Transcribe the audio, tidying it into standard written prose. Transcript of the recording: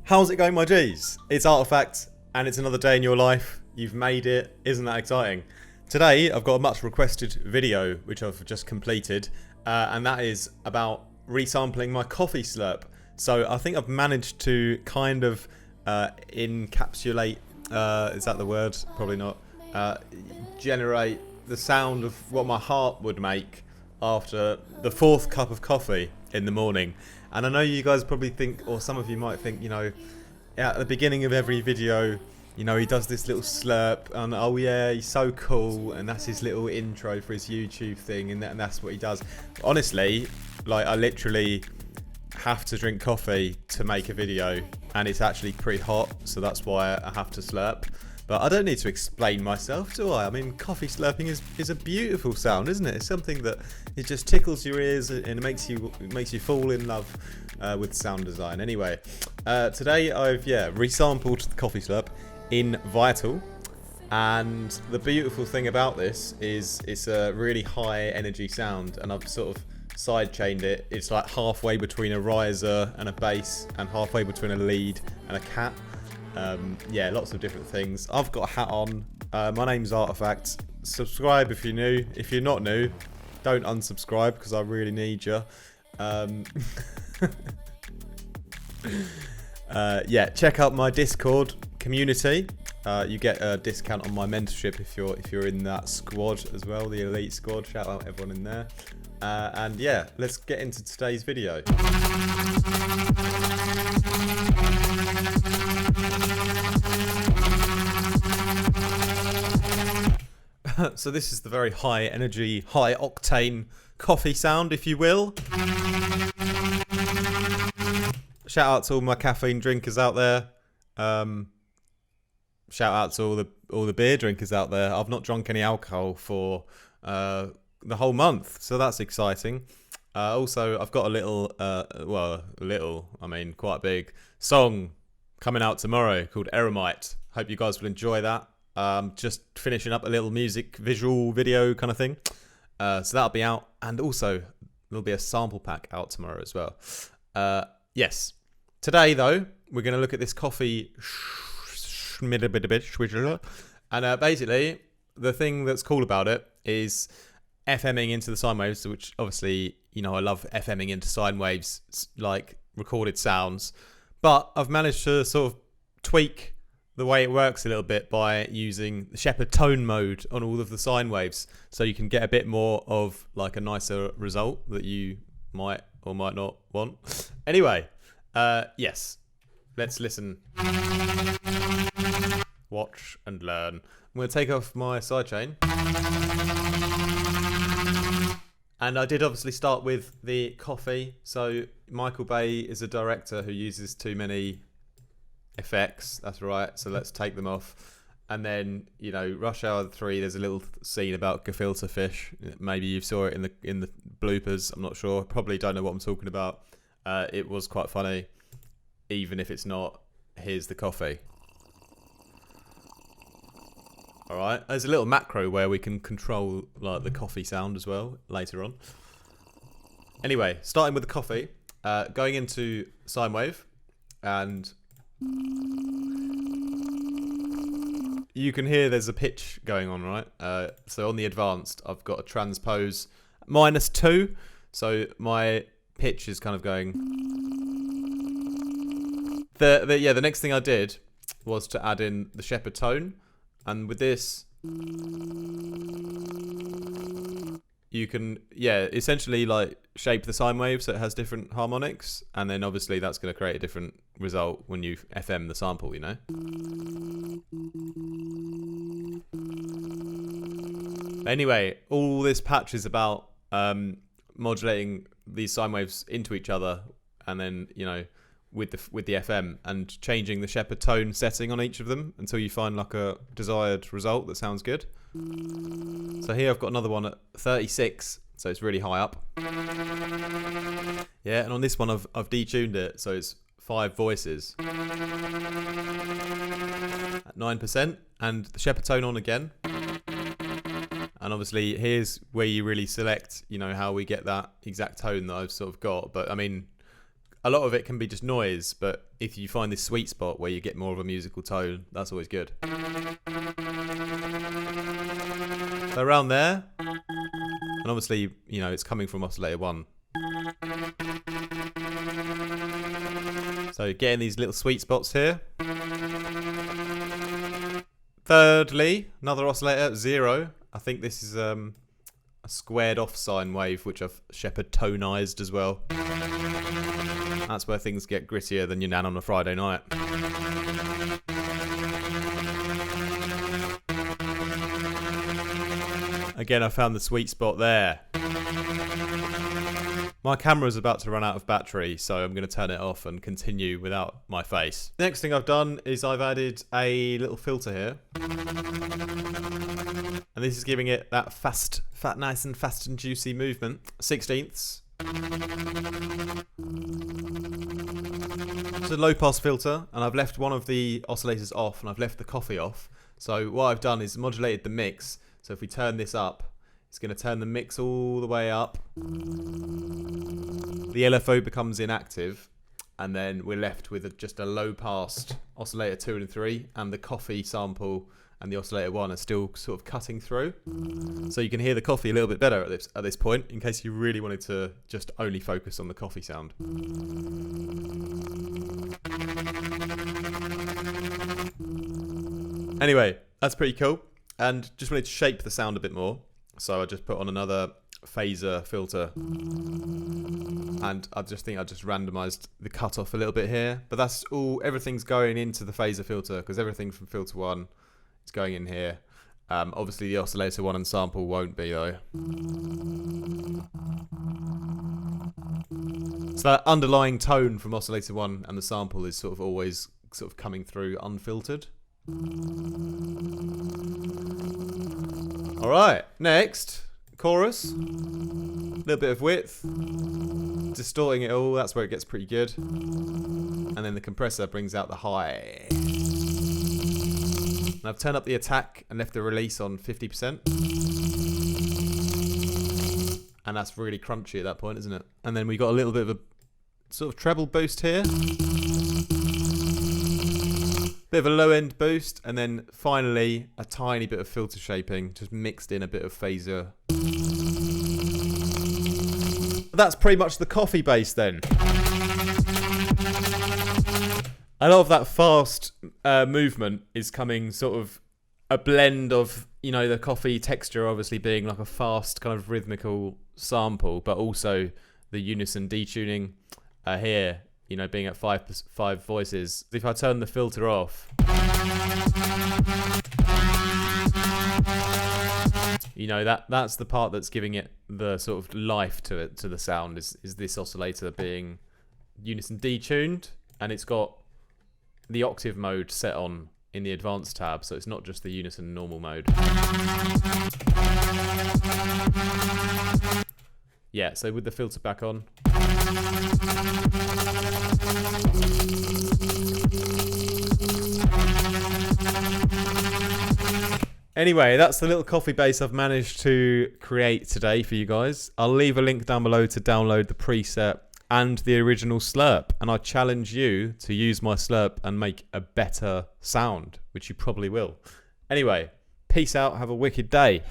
How's it going, my G's? It's Artifact, and it's another day in your life. You've made it. Isn't that exciting? Today, I've got a much requested video, which I've just completed, and that is about resampling my coffee slurp. So I think I've managed to kind of encapsulate, is that the word? Probably not. Generate the sound of what my heart would make after the fourth cup of coffee in the morning. And I know you guys probably think, or some of you might think, you know, at the beginning of every video, you know, he does this little slurp and oh yeah, he's so cool, and that's his little intro for his YouTube thing, and that's what he does. Honestly, like, I literally have to drink coffee to make a video, and it's actually pretty hot, so that's why I have to slurp. But I don't need to explain myself, do I? I mean, coffee slurping is a beautiful sound, isn't it? It's something that it just tickles your ears and it makes you fall in love with sound design. Anyway, today I've resampled the coffee slurp in Vital, and the beautiful thing about this is it's a really high energy sound, and I've sort of side-chained it. It's like halfway between a riser and a bass, and halfway between a lead and a cat. Yeah, lots of different things. I've got a hat on. My name's Artifact. Subscribe if you're new. If you're not new, don't unsubscribe because I really need you. Yeah, check out my Discord community. You get a discount on my mentorship if you're in that squad as well, the elite squad. Shout out everyone in there. And yeah, let's get into today's video. So this is the very high energy, high octane coffee sound, if you will. Shout out to all my caffeine drinkers out there. Shout out to all the beer drinkers out there. I've not drunk any alcohol for the whole month, so that's exciting. Also, I've got a little, quite big song coming out tomorrow called Eremite. Hope you guys will enjoy that. Just finishing up a little music visual video kind of thing. So that'll be out, and also there'll be a sample pack out tomorrow as well. Yes. Today though, we're going to look at this coffee and basically the thing that's cool about it is FMing into the sine waves, which obviously, you know, I love FMing into sine waves, like recorded sounds, but I've managed to sort of tweak the way it works a little bit by using the Shepherd tone mode on all of the sine waves, so you can get a bit more of like a nicer result that you might or might not want. Anyway, yes, let's listen, watch and learn. I'm going to take off my sidechain, and I did obviously start with the coffee. So Michael Bay is a director who uses too many effects, that's right, so let's take them off. And then, you know, Rush Hour 3, there's a little scene about gefilte fish. Maybe you saw it in the bloopers, I'm not sure. Probably don't know what I'm talking about. It was quite funny. Even if it's not, here's the coffee. Alright, there's a little macro where we can control like the coffee sound as well later on. Anyway, starting with the coffee, going into sine wave, and you can hear there's a pitch going on, right? So on the advanced, I've got a transpose -2, so my pitch is kind of going. The next thing I did was to add in the Shepherd tone, and with this, you can, essentially like shape the sine wave so it has different harmonics, and then obviously that's going to create a different result when you FM the sample, you know. Anyway, all this patch is about modulating these sine waves into each other, and then, you know, with the FM, and changing the Shepherd tone setting on each of them until you find like a desired result that sounds good. So here I've got another one at 36, so it's really high up. Yeah, and on this one I've detuned it, so it's 5 voices at 9%, and the Shepherd tone on again. And obviously here's where you really select, you know, how we get that exact tone that I've sort of got. But I mean, a lot of it can be just noise, but if you find this sweet spot where you get more of a musical tone, that's always good. So around there, and obviously, you know, it's coming from oscillator 1. So getting these little sweet spots here. Thirdly, another oscillator, 0. I think this is a squared off sine wave, which I've Shepherd tonized as well. That's where things get grittier than your nan on a Friday night. Again, I found the sweet spot there. My camera's about to run out of battery, so I'm going to turn it off and continue without my face. Next thing I've done is I've added a little filter here. And this is giving it that nice and fast and juicy movement. 16ths. It's a low pass filter, and I've left one of the oscillators off, and I've left the coffee off. So what I've done is modulated the mix. So if we turn this up, it's going to turn the mix all the way up. The LFO becomes inactive, and then we're left with just a low passed oscillator 2 and 3, and the coffee sample and the oscillator 1 are still sort of cutting through. So you can hear the coffee a little bit better at this point, in case you really wanted to just only focus on the coffee sound. Anyway, that's pretty cool, and just wanted to shape the sound a bit more. So I just put on another phaser filter, and I just think I just randomized the cutoff a little bit here, but that's all, everything's going into the phaser filter, because everything from filter 1 is going in here. Obviously the oscillator 1 and sample won't be though. So that underlying tone from oscillator 1 and the sample is sort of always sort of coming through unfiltered. Alright, next, chorus, a little bit of width, distorting it all, that's where it gets pretty good. And then the compressor brings out the high. And I've turned up the attack and left the release on 50%. And that's really crunchy at that point, isn't it? And then we got a little bit of a sort of treble boost here. Bit of a low end boost, and then finally a tiny bit of filter shaping, just mixed in a bit of phaser. That's pretty much the coffee bass then. A lot of that fast movement is coming sort of a blend of, you know, the coffee texture obviously being like a fast kind of rhythmical sample, but also the unison detuning here, you know, being at five voices. If I turn the filter off, you know, that's the part that's giving it the sort of life to it, to the sound, is this oscillator being unison detuned, and it's got the octave mode set on in the advanced tab, so it's not just the unison normal mode. Yeah, so with the filter back on. Anyway, that's the little coffee bass I've managed to create today for you guys. I'll leave a link down below to download the preset and the original Slurp, and I challenge you to use my Slurp and make a better sound, which you probably will. Anyway, peace out, have a wicked day.